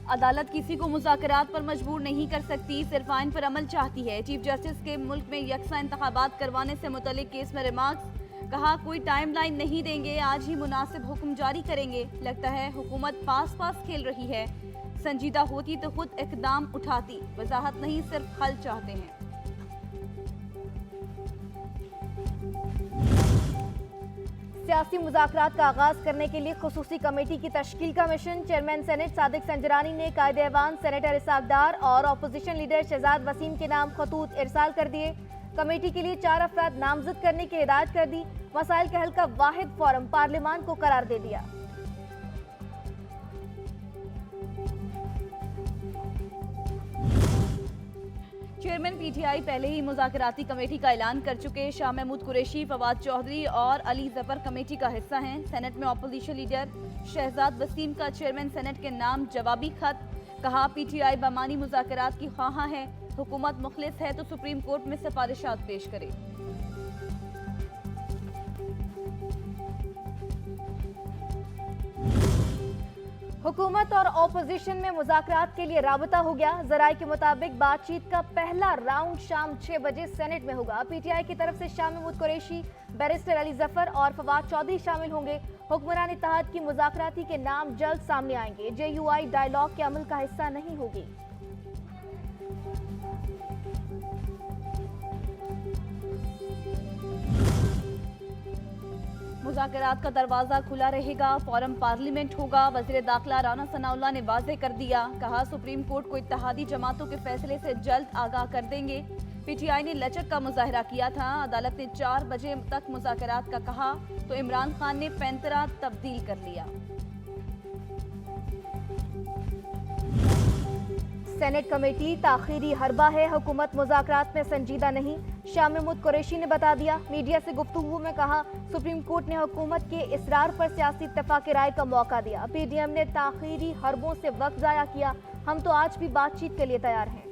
अदालत किसी को मुज़ाकरात पर मजबूर नहीं कर सकती, सिर्फ आइन पर अमल चाहती है। चीफ जस्टिस के मुल्क में यकसा इंतखाबात करवाने से मुतल्लिक केस में रिमार्क्स। कहा कोई टाइमलाइन नहीं देंगे, आज ही मुनासिब हुक्म जारी करेंगे। लगता है हुकूमत पास पास खेल रही है, संजीदा होती तो खुद इकदाम उठाती। वजाहत नहीं, सिर्फ हल चाहते हैं। सियासी मुज़ाकरात का आगाज करने के लिए खुसूसी कमेटी की तश्कील का mission. Chairman senate Sadiq Sanjrani ने कायदे ऐवान सेनेटर इसाक डार और अपोजिशन लीडर शहजाद वसीम के नाम खतूत इरसाल कर दिए। कमेटी के लिए 4 अफराद नामजद करने की हिदायत कर दी। मसाइल के हल का वाहिद फोरम पार्लियामान को करार दे दिया। चेयरमैन पीटीआई पहले ही मुज़ाकराती कमेटी का ऐलान कर चुके। शाह महमूद कुरैशी, फवाद चौधरी और अली जफर कमेटी का हिस्सा हैं। सेनेट में अपोजिशन लीडर शहजाद वसीम का चेयरमैन सेनेट के नाम जवाबी खत। कहा पीटीआई बमानी मुज़ाकरात की ख्वाहां है, हुकूमत मुखलिस है तो सुप्रीम कोर्ट में सिफारिशात पेश करे। हुकूमत और ओपोजिशन में मुज़ाकरात के लिए राबता हो गया। जराये के मुताबिक बातचीत का पहला राउंड शाम 6 बजे सेनेट में होगा। पीटीआई की तरफ से शाह महमूद कुरैशी, बैरिस्टर अली जफर और फवाद चौधरी शामिल होंगे। हुक्मरान इत्तेहाद की मुज़ाकराती के नाम जल्द सामने आएंगे। जेयूआई डायलॉग के अमल का हिस्सा नहीं होगी। मुज़ाकरात का दरवाजा खुला रहेगा, फोरम पार्लियामेंट होगा। वज़ीर दाखिला राना सनाउल्लाह ने वाज़ेह कर दिया। कहा सुप्रीम कोर्ट को इत्तेहादी जमातों के फैसले से जल्द आगाह कर देंगे। पीटीआई ने लचक का मुजाहरा किया था। अदालत ने 4 बजे तक मुज़ाकरात का कहा तो इमरान खान ने पैंतरा तब्दील कर लिया। सेनेट कमेटी ताखीरी हरबा है, हुकूमत मुज़ाकरात में संजीदा नहीं। शाह महमूद कुरैशी ने बता दिया। मीडिया से गुफ्तगू में कहा सुप्रीम कोर्ट ने हुकूमत के इसरार पर सियासी इत्तेफाक राय का मौका दिया। पीडीएम ने ताखीरी हरबों से वक्त जाया किया। हम तो आज भी बातचीत के लिए तैयार हैं।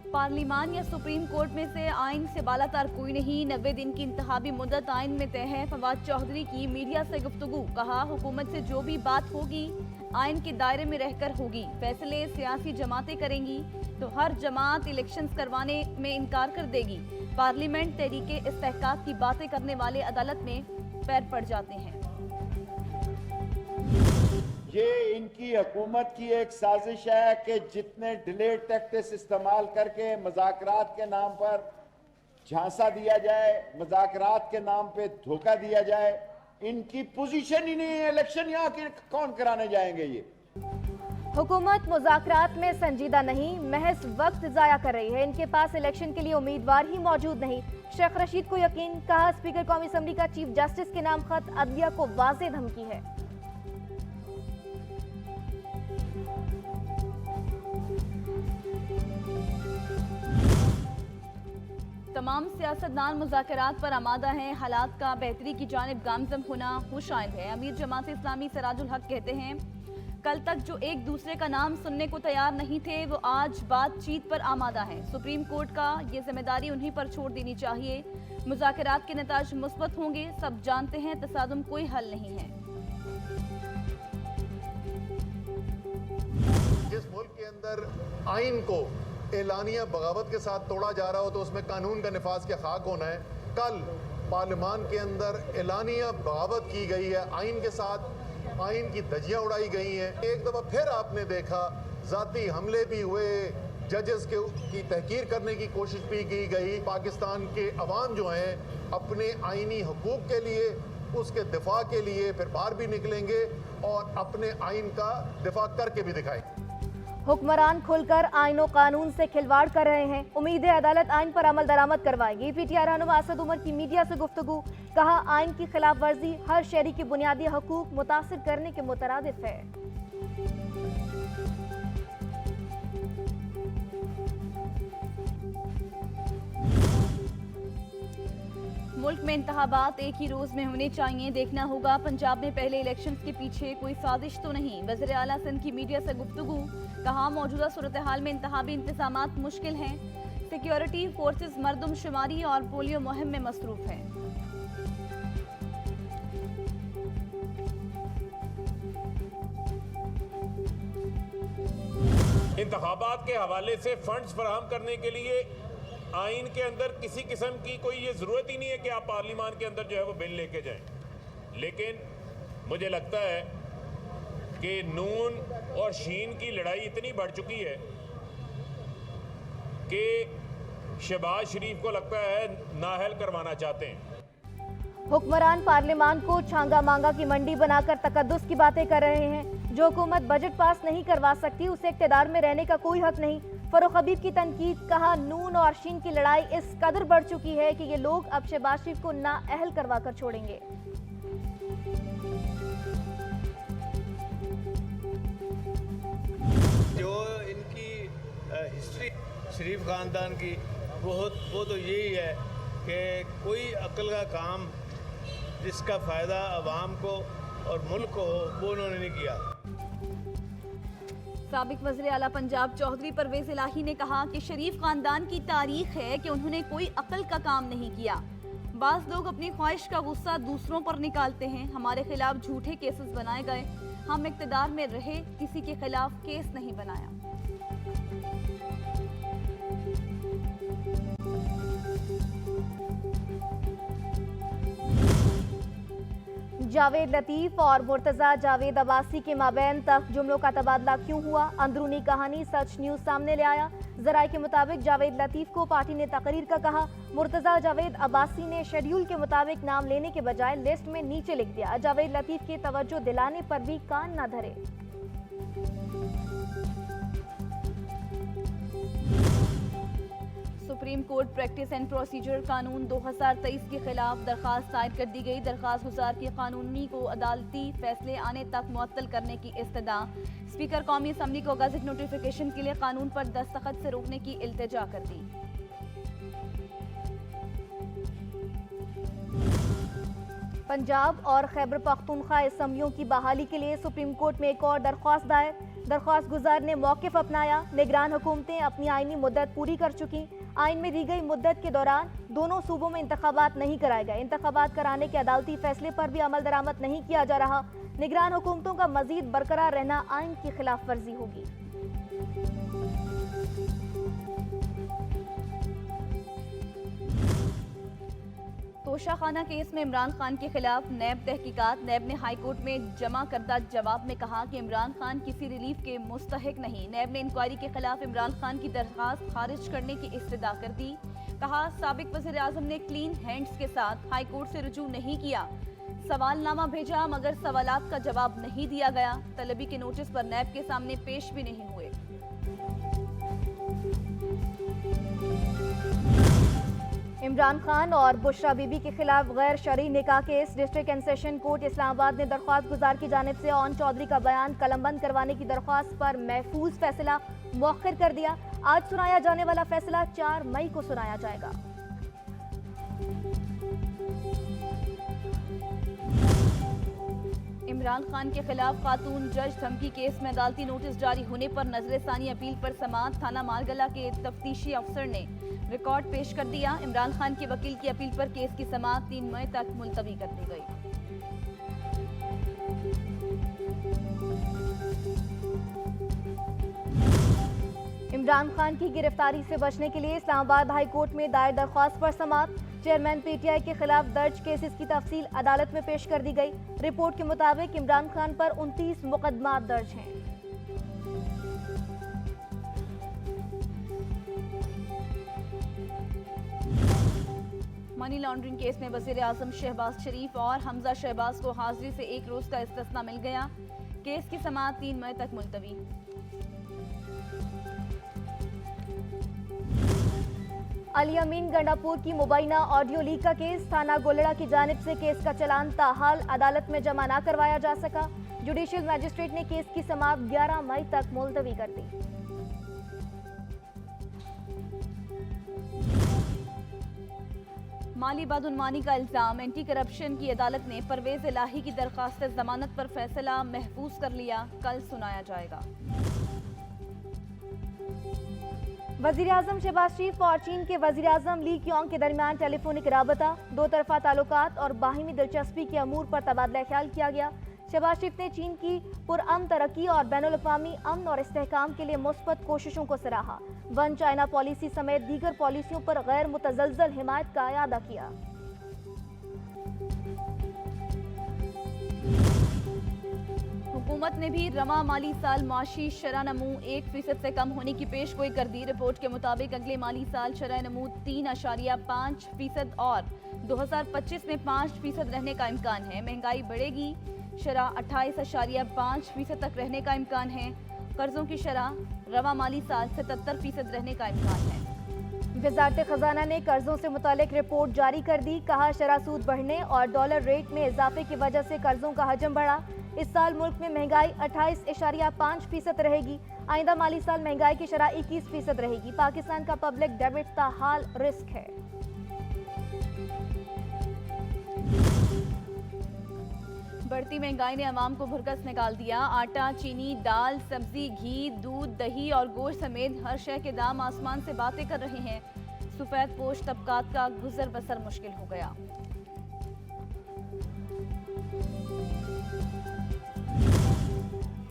पार्लियामान या सुप्रीम कोर्ट में से आइन से बालातर कोई नहीं। 90 दिन की इंतखाबी मुद्दत आइन में तय है। फवाद चौधरी की मीडिया से गुफ्तगू। कहा हुकूमत से जो भी बात होगी आइन के दायरे में रहकर होगी। फैसले सियासी जमातें करेंगी तो हर जमात इलेक्शंस करवाने में इनकार कर देगी। पार्लियामेंट तहरीके इस्तेहकाक की बातें करने वाले अदालत में पैर पड़ जाते हैं। ये इनकी हुकूमत की एक साजिश है कि जितने डिलेड टैक्टिक्स इस्तेमाल करके मुज़ाकरात के नाम पर झांसा दिया जाए, मुज़ाकरात के नाम पे धोखा दिया जाए। इनकी पोजीशन ही नहीं है। इलेक्शन यहाँ के कौन कराने जाएंगे? ये हुकूमत मुज़ाकरात में संजीदा नहीं, महज वक्त जाया कर रही है। इनके पास इलेक्शन के लिए उम्मीदवार ही मौजूद नहीं। शेख रशीद को यकीन। कहा स्पीकर कौमी असम्बली का चीफ जस्टिस के नाम खत अदलिया को वाज़ेह धमकी है। तमाम सियासतदान मुज़ाकरात पर आमादा हैं। हालात का बेहतरी की जानिब गामज़न होना खुशाइंद है। अमीर जमात इस्लामी सराजुल हक कहते हैं कल तक जो एक दूसरे का नाम सुनने को तैयार नहीं थे वो आज बातचीत पर आमादा हैं। सुप्रीम कोर्ट का ये जिम्मेदारी उन्हीं पर छोड़ देनी चाहिए। मुज़ाकरात के नताज मुस्बत होंगे। सब जानते हैं तसादुम कोई हल नहीं है। जिस मुल्क के अंदर आइन को एलानिया बगावत के साथ तोड़ा जा रहा हो तो उसमें कानून का निफाज क्या खाक होना है। कल पार्लियामान के अंदर एलानिया बगावत की गई है, आइन के साथ आइन की धज्जियां उड़ाई गई हैं। एक दफ़ा फिर आपने देखा जाती हमले भी हुए, जजेस की तहकीर करने की कोशिश भी की गई। पाकिस्तान के अवाम जो हैं अपने आइनी हकूक़ के लिए, उसके दिफा के लिए फिर बाहर भी निकलेंगे और अपने आइन का दिफा करके भी दिखाएंगे। हुक्मरान खुलकर आइन और कानून से खिलवाड़ कर रहे हैं। उम्मीद है अदालत आइन पर अमल दरामद करवाएगी। पीटीआई रहनुमा असद उमर की मीडिया से गुफ्तगू। कहा आइन की खिलाफ वर्जी हर शहरी के बुनियादी हकूक मुतासिर करने के मुतरादिफ है। मुल्क में इंतखाबात एक ही रोज में होने चाहिए, देखना होगा पंजाब में पहले इलेक्शंस के पीछे कोई साजिश तो नहीं। वज़ीर आला सिंध की मीडिया से गुफ्तगू। कहा मौजूदा सूरत हाल में इंतखाबी इंतजामात मुश्किल हैं। सिक्योरिटी फोर्सेस मरदमशुमारी और पोलियो मुहिम में मसरूफ हैं। इंतखाबात के हवाले से फंड्स फराहम करने के लिए आइन के अंदर किसी किस्म की कोई ये ज़रूरत ही नहीं है कि आप पार्लियामान के अंदर जो है वो बिल लेके जाएं। लेकिन मुझे लगता है कि नून और शीन की लड़ाई इतनी बढ़ चुकी है कि शहबाज शरीफ को लगता है नाअहल करवाना चाहते हैं। हुक्मरान पार्लियामान को छांगा मांगा की मंडी बनाकर तकद्दुस की बातें कर रहे हैं। जो हुकूमत बजट पास नहीं करवा सकती उसे इख्तियार में रहने का कोई हक नहीं। फरूख हबीब की तनकीद, कहा नून और शीन की लड़ाई इस कदर बढ़ चुकी है कि ये लोग अब शहबाज शरीफ को नाअहल करवा कर छोड़ेंगे। जो इनकी हिस्ट्री शरीफ खानदान की वो तो यही है कि कोई अक्ल का काम जिसका फ़ायदा अवाम को और मुल्क को हो वो उन्होंने नहीं किया। साबिक वज़ीर आला पंजाब चौधरी परवेज इलाही ने कहा कि शरीफ खानदान की तारीख है कि उन्होंने कोई अक्ल का काम नहीं किया। बाज़ लोग अपनी ख्वाहिश का गुस्सा दूसरों पर निकालते हैं। हमारे खिलाफ झूठे केसेस बनाए गए, हम इक़्तिदार में रहे, किसी के खिलाफ केस नहीं बनाया। जावेद लतीफ़ और मुर्तज़ा जावेद अब्बासी के माबैन तक जुमलों का तबादला क्यों हुआ? अंदरूनी कहानी सच न्यूज़ सामने ले आया। ज़राए के मुताबिक जावेद लतीफ़ को पार्टी ने तकरीर का कहा। मुर्तज़ा जावेद अब्बासी ने शेड्यूल के मुताबिक नाम लेने के बजाय लिस्ट में नीचे लिख दिया। जावेद लतीफ़ के तवज्जो दिलाने पर भी कान न धरे। Supreme court practice and procedure कानून 2023 के खिलाफ दरखास्त दायर कर दी गई। दरखास्त गुजार की कानूनी को अदालती फैसले आने तक मुअत्तल करने की इस्तदा। स्पीकर कौमी असम्बली को गज़ट नोटिफिकेशन के लिए कानून पर दस्तखत से रोकने की इल्तिजा कर दी। पंजाब और खैबर पख्तूनख्वा असम्बलियों की बहाली के लिए सुप्रीम कोर्ट में एक और दरख्वास्त दायर। दरख्वास्त गुजार ने मौक़िफ़ अपनाया। निगरान हुकूमतें अपनी आइनी मुद्दत पूरी कर चुकी। आइन में दी गई मुद्दत के दौरान दोनों सूबों में इंतखाबात नहीं कराए गए। इंतखाबात कराने के अदालती फैसले पर भी अमल दरामद नहीं किया जा रहा। निगरान हुकूमतों का मजीद बरकरार रहना आइन की खिलाफ वर्जी होगी। तोशाखाना केस में इमरान खान के खिलाफ नैब तहकीकात। नैब ने हाई कोर्ट में जमा करदा जवाब में कहा कि इमरान खान किसी रिलीफ के मुस्तहिक नहीं। नैब ने इंक्वायरी के खिलाफ इमरान खान की दरखास्त खारिज करने की इस्तदा कर दी। कहा साबिक वज़ीर आज़म ने क्लीन हैंड्स के साथ हाई कोर्ट से रुजू नहीं किया। सवालनामा भेजा मगर सवालात का जवाब नहीं दिया गया। तलबी के नोटिस पर नैब के सामने पेश भी नहीं हुए। इमरान खान और बुशरा बीबी के खिलाफ गैर शरई निकाह case. District and session court Islamabad ने दरख्वास्त गुजार की जानिब से ओन चौधरी का बयान कलमबंद करवाने की दरख्वास्त पर महफूज फैसला मौखिर कर दिया। आज सुनाया जाने वाला फैसला 4 मई को सुनाया जाएगा। इमरान खान के खिलाफ खातून जज धमकी केस में अदालती नोटिस जारी होने पर नजरसानी अपील पर समाअत। थाना मालगला के तफ्तीशी अफसर ने रिकॉर्ड पेश कर दिया। इमरान खान के वकील की अपील पर केस की समाअत 3 मई तक मुलतवी कर दी गई। इमरान खान की गिरफ्तारी से बचने के लिए इस्लामाबाद हाई कोर्ट में दायर दरख्वास्त पर समाअत। चेयरमैन पीटीआई के खिलाफ दर्ज केसेस की तफसील अदालत में पेश कर दी गई। रिपोर्ट के मुताबिक इमरान खान पर 29 मुकदमा दर्ज हैं। मनी लॉन्ड्रिंग केस में वज़ीर आज़म शहबाज शरीफ और हमजा शहबाज को हाजिरी से 1 रोज का इस्तिस्ना मिल गया। केस की समाअत 3 मई तक मुलतवी। अली अमीन गंडापुर की मुबैना ऑडियो लीक का केस। थाना गोलड़ा की जानिब से केस का चलान ताहाल अदालत में जमा न करवाया जा सका। जुडिशियल मजिस्ट्रेट ने केस की समाअत 11 मई तक मुलतवी कर दी। माली बदउनवानी का इल्जाम। एंटी करप्शन की अदालत ने परवेज इलाही की दरखास्त जमानत पर फैसला महफूज कर लिया। कल सुनाया जाएगा। वज़ीर आज़म शहबाज शरीफ और चीन के वज़ीर आज़म ली क्योंग के दरमियान टेलीफोनिक राबता। 2 तरफ़ा ताल्लुकात और बाहिमी दिलचस्पी के अमूर पर तबादला ख्याल किया गया। शहबाज शरीफ ने चीन की पुरअमन तरक्की और बैनुल-अक़वामी अमन और इस्तेहकाम के लिए मुस्बत कोशिशों को सराहा। वन चाइना पॉलिसी समेत दीगर पॉलिसियों पर गैर मुतज़लज़ल हिमायत का इयादा किया। हुकूमत ने भी रवा माली साल माशी शरह नमू 1% से कम होने की पेशगोई कर दी। रिपोर्ट के मुताबिक अगले माली साल शरह नमू 3.5% और 2025 में 5% रहने का इम्कान है। महंगाई बढ़ेगी, शरह 28.5% तक रहने का इम्कान है। कर्जों की शरह रवा माली साल 77% रहने का इम्कान है। वज़ारत खजाना ने कर्जों से मुतालिक रिपोर्ट जारी कर दी। कहा शरह सूद बढ़ने और डॉलर रेट में इजाफे की वजह से कर्जों का हजम बढ़ा। इस साल मुल्क में महंगाई 28.5% रहेगी। आइंदा माली साल महंगाई की शरह 21% रहेगी। पाकिस्तान का पब्लिक डेबिट ताहाल रिस्क है। बढ़ती महंगाई ने अवाम को भुरकस निकाल दिया। आटा, चीनी, दाल, सब्जी, घी, दूध, दही और गोश्त समेत हर शय के दाम आसमान से बातें कर रहे हैं। सफेद पोश तबकात का गुजर बसर मुश्किल हो गया।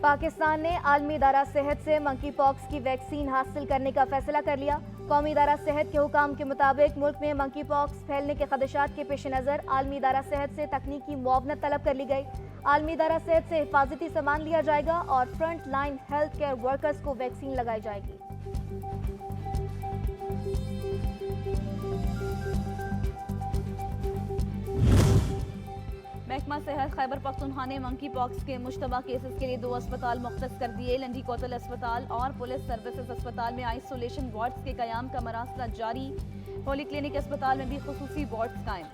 पाकिस्तान ने आलमी इदारा सेहत से मंकी पॉक्स की वैक्सीन हासिल करने का फैसला कर लिया। कौमी इदारा सेहत के हुकाम के मुताबिक मुल्क में मंकी पॉक्स फैलने के खदशात के पेश नज़र आलमी इदारा सेहत से तकनीकी मुआवनत तलब कर ली गई। आलमी इदारा सेहत से हिफाजती सामान लिया जाएगा और front line health care workers को वैक्सीन लगाई जाएगी। महकमा सेहत खैबर पख्तूनख्वा ने मंकी पॉक्स के मुश्तबा केसेस के लिए 2 अस्पताल मुख्तस कर दिए। लंडी कोतल अस्पताल और पुलिस सर्विसेज अस्पताल में आइसोलेशन वार्ड्स के कयाम का मरासला जारी। पॉली क्लिनिक अस्पताल में भी खुसूसी वार्ड्स कायम।